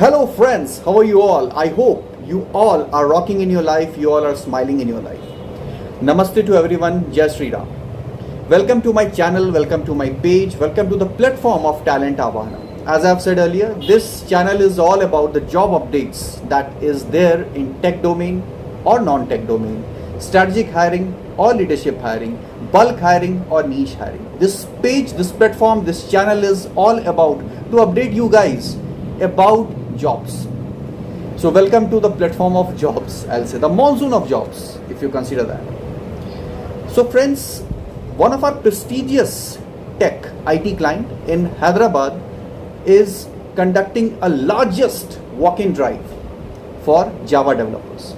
Hello friends, how are you all? I hope you all are rocking in your life, you all are smiling in your life. Namaste to everyone, Jai Shri Ram. Welcome to my channel, welcome to my page, welcome to the platform of Talent Avahana. As I have said earlier, this channel is all about the job updates that is there in tech domain or non-tech domain, strategic hiring or leadership hiring, bulk hiring or niche hiring. This page, this platform, this channel is all about to update you guys about jobs. So welcome to the platform of jobs, I'll say the monsoon of jobs, if you consider that. So friends, one of our prestigious tech IT client in Hyderabad is conducting a largest walk-in drive for Java developers.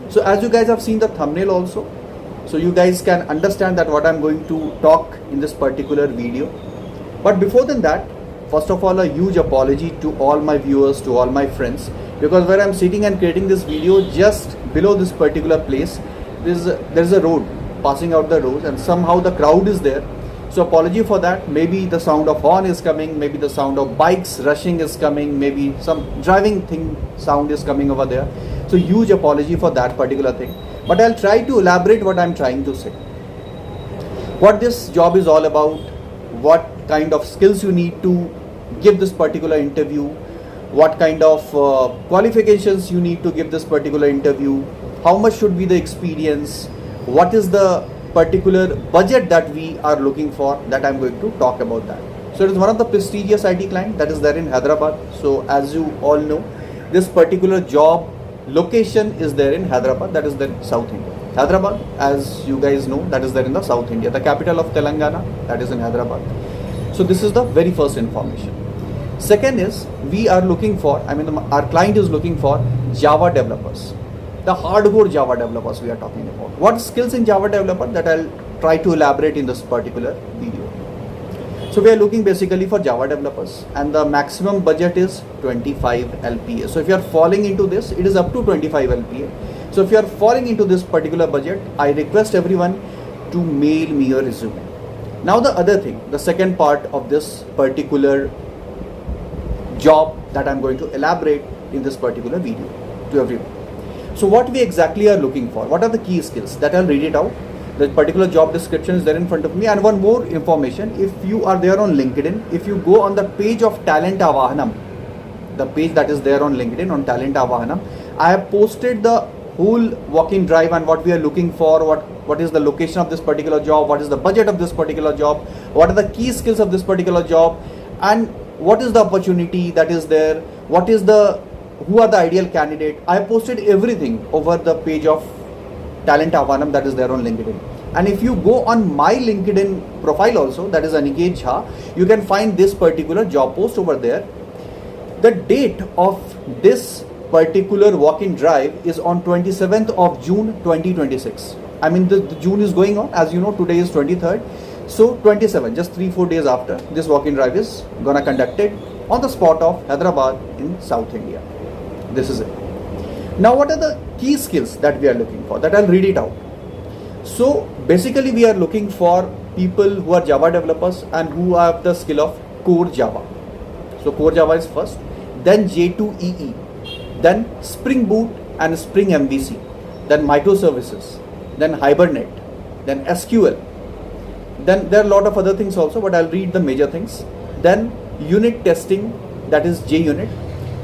So as you guys have seen the thumbnail also, so you guys can understand that what I'm going to talk in this particular video. But before than that, first of all, a huge apology to all my viewers, to all my friends, because where I'm sitting and creating this video, just below this particular place, there's a road, passing out the road, and somehow the crowd is there. So apology for that. Maybe the sound of horn is coming, maybe the sound of bikes rushing is coming, maybe some driving thing sound is coming over there. So huge apology for that particular thing. But I'll try to elaborate what I'm trying to say. What this job is all about, what kind of skills you need to give this particular interview, what kind of qualifications you need to give this particular interview, how much should be the experience, what is the particular budget that we are looking for, that I'm going to talk about that. So it is one of the prestigious IT client that is there in Hyderabad. So as you all know, this particular job location is there in Hyderabad, that is there in South India. Hyderabad, as you guys know, that is there in the South India. The capital of Telangana, that is in Hyderabad. So this is the very first information. Second is, we are looking for, our client is looking for Java developers. The hardcore Java developers we are talking about. What skills in Java developer, that I'll try to elaborate in this particular video. So we are looking basically for Java developers, and the maximum budget is 25 LPA. So if you are falling into this, it is up to 25 LPA. So if you are falling into this particular budget, I request everyone to mail me your resume. Now the other thing, the second part of this particular job that I'm going to elaborate in this particular video to everyone. So what we exactly are looking for, what are the key skills, that I'll read it out. The particular job description is there in front of me, and one more information, if you are there on LinkedIn, if you go on the page of Talent Avahanam, the page that is there on LinkedIn on Talent Avahanam, I have posted the whole walk-in drive and what we are looking for, what is the location of this particular job, what is the budget of this particular job, what are the key skills of this particular job, and what is the opportunity that is there, who are the ideal candidate. I have posted everything over the page of Talent Avahanam that is there on LinkedIn. And if you go on my LinkedIn profile also, that is Aniket Jha, you can find this particular job post over there. The date of this particular walk-in drive is on 27th of June 2026. The June is going on, as you know, today is 23rd. So 27, just 3-4 days after, this walk-in drive is gonna conducted on the spot of Hyderabad in South India. This is it. Now what are the key skills that we are looking for, that I'll read it out. So basically we are looking for people who are Java developers and who have the skill of core Java. So core Java is first, then J2EE, then Spring Boot and Spring MVC, then Microservices, then Hibernate, then SQL. Then there are a lot of other things also, but I'll read the major things. Then unit testing, that is JUnit,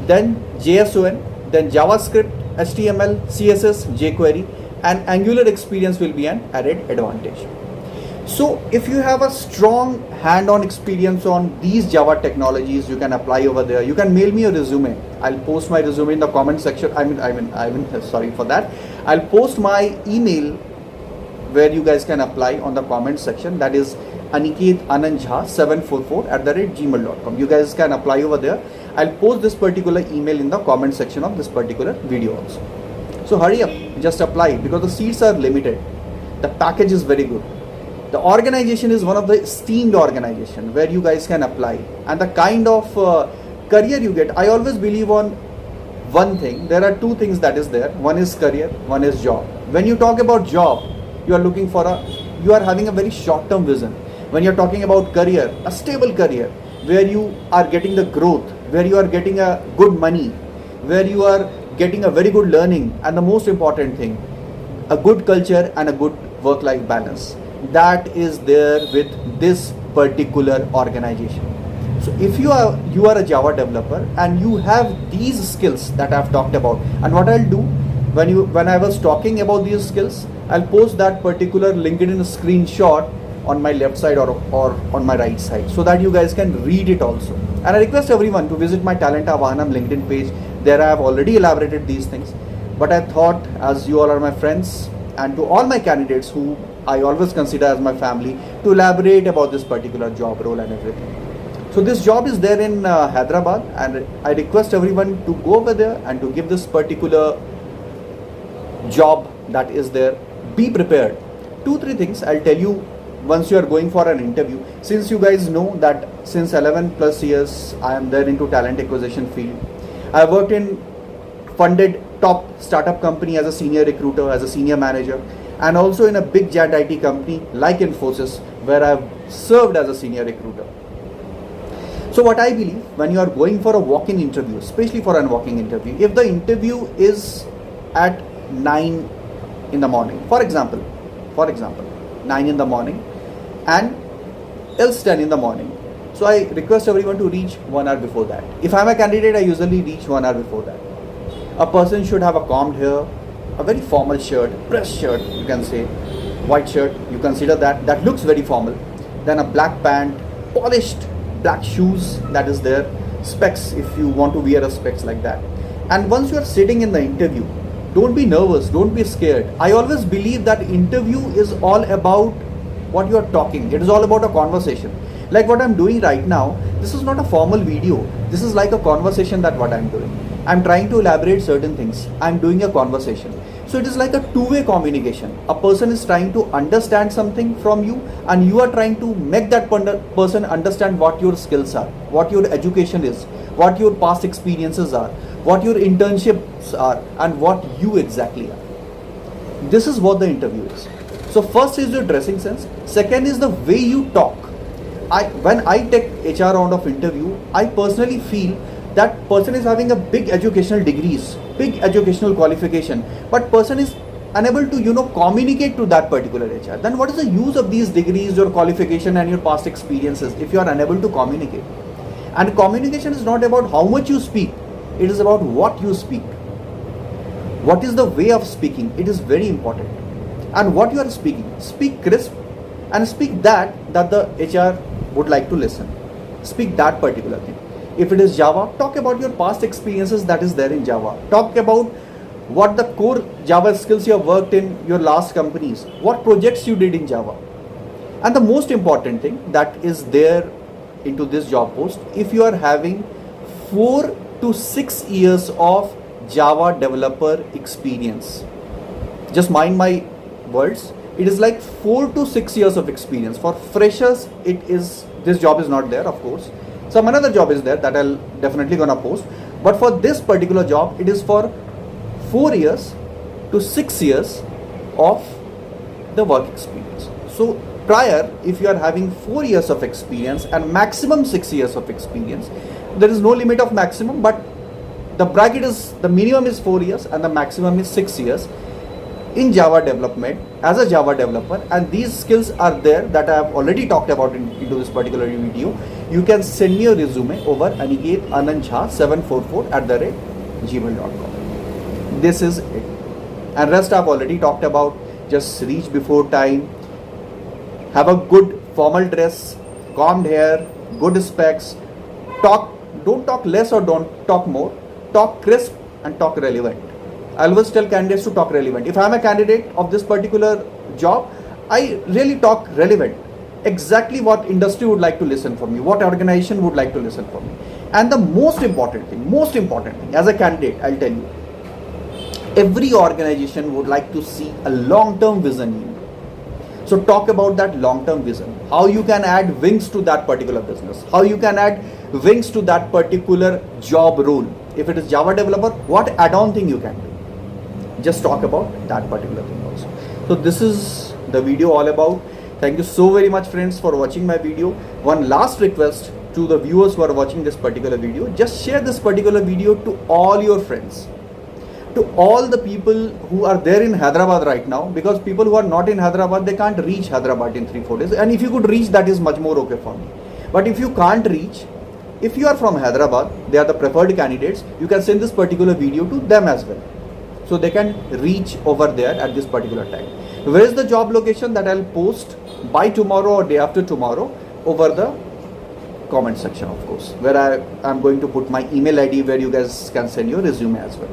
then JSON, then JavaScript, HTML, CSS, jQuery, and Angular experience will be an added advantage. So if you have a strong hand-on experience on these Java technologies, you can apply over there. You can mail me a resume. I'll post my resume in the comment section. Sorry for that. I'll post my email where you guys can apply on the comment section. That is aniketAnandjha744@gmail.com. You guys can apply over there. I'll post this particular email in the comment section of this particular video also. So hurry up, just apply, because the seats are limited. The package is very good. The organization is one of the esteemed organization where you guys can apply, and the kind of career you get. I always believe on one thing. There are two things that is there. One is career, one is job. When you talk about job, you are having a very short-term vision. When you're talking about career, a stable career where you are getting the growth, where you are getting a good money, where you are getting a very good learning, and the most important thing, a good culture and a good work-life balance. That is there with this particular organization. So if you are a Java developer and you have these skills that I've talked about, and what I'll do when I was talking about these skills, I'll post that particular LinkedIn screenshot on my left side or on my right side, so that you guys can read it also. And I request everyone to visit my Talenta Vahanam LinkedIn page. There I have already elaborated these things, but I thought, as you all are my friends, and to all my candidates who I always consider as my family, to elaborate about this particular job role and everything. So this job is there in Hyderabad, and I request everyone to go over there and to give this particular job that is there. Be prepared. 2-3 things I'll tell you once you are going for an interview. Since you guys know that since 11 plus years I am there into talent acquisition field. I worked in funded top startup company as a senior recruiter, as a senior manager, and also in a big jet IT company like Infosys, where I've served as a senior recruiter. So what I believe, when you are going for a walk-in interview, especially for a walk-in interview, if the interview is at 9 in the morning, for example, 9 in the morning and else 10 in the morning, so I request everyone to reach 1 hour before that. If I'm a candidate, I usually reach 1 hour before that. A person should have a combed hair, a very formal shirt, pressed shirt, you can say, white shirt, you consider that looks very formal. Then a black pant, polished black shoes, that is there, specs if you want to wear a specs like that. And once you are sitting in the interview, don't be nervous, don't be scared. I always believe that interview is all about what you are talking. It is all about a conversation. Like what I'm doing right now, this is not a formal video. This is like a conversation that what I'm doing. I'm trying to elaborate certain things. I'm doing a conversation. So it is like a two-way communication. A person is trying to understand something from you, and you are trying to make that person understand what your skills are, what your education is, what your past experiences are, what your internships are, and what you exactly are. This is what the interview is. So first is your dressing sense. Second is the way you talk. When I take HR round of interview, I personally feel that person is having a big educational degrees, big educational qualification, but person is unable to communicate to that particular HR. Then what is the use of these degrees, your qualification and your past experiences if you are unable to communicate? And communication is not about how much you speak, it is about what you speak. What is the way of speaking? It is very important. And what you are speaking, speak crisp and speak that the HR would like to listen. Speak that particular thing. If it is Java, talk about your past experiences that is there in Java. Talk about what the core Java skills you have worked in your last companies, what projects you did in Java. And the most important thing that is there into this job post, if you are having 4 to 6 years of Java developer experience, just mind my words, it is like 4 to 6 years of experience. For freshers, this job is not there, of course. Some another job is there that I'll definitely gonna post, but for this particular job, it is for 4 years to 6 years of the work experience. So prior, if you are having 4 years of experience and maximum 6 years of experience, there is no limit of maximum, but the bracket is, the minimum is 4 years and the maximum is 6 years in Java development as a Java developer, and these skills are there that I have already talked about into this particular video. You can send me your resume over aniket744@gmail.com. This is it, and rest I've already talked about. Just reach before time, have a good formal dress, combed hair, good specs, don't talk less or don't talk more, talk crisp and talk relevant. I always tell candidates to talk relevant. If I am a candidate of this particular job, I really talk relevant. Exactly what industry would like to listen from me, what organization would like to listen from me. And the most important thing as a candidate, I'll tell you, every organization would like to see a long-term vision in you. So talk about that long-term vision, how you can add wings to that particular business, how you can add wings to that particular job role. If it is Java developer, what add-on thing you can do. Just talk about that particular thing also. So this is the video all about. Thank you so very much friends for watching my video. One last request to the viewers who are watching this particular video, just share this particular video to all your friends, to all the people who are there in Hyderabad right now, because people who are not in Hyderabad, they can't reach Hyderabad in 3-4 days. And if you could reach, that is much more okay for me. But if you can't reach, if you are from Hyderabad, they are the preferred candidates, you can send this particular video to them as well, so they can reach over there at this particular time. Where is the job location? That I'll post by tomorrow or day after tomorrow over the comment section, of course, where I am going to put my email ID where you guys can send your resume as well.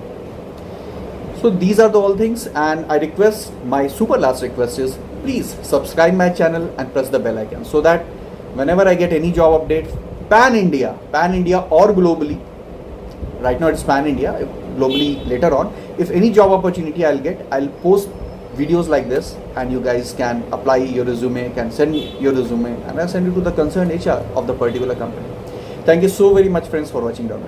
So these are the all things, and I request, my super last request is, please subscribe my channel and press the bell icon, so that whenever I get any job update, pan India or globally, right now it's pan India, globally later on, if any job opportunity I'll post videos like this, and you guys can apply your resume, can send your resume, and I'll send it to the concerned HR of the particular company. Thank you so very much, friends, for watching down.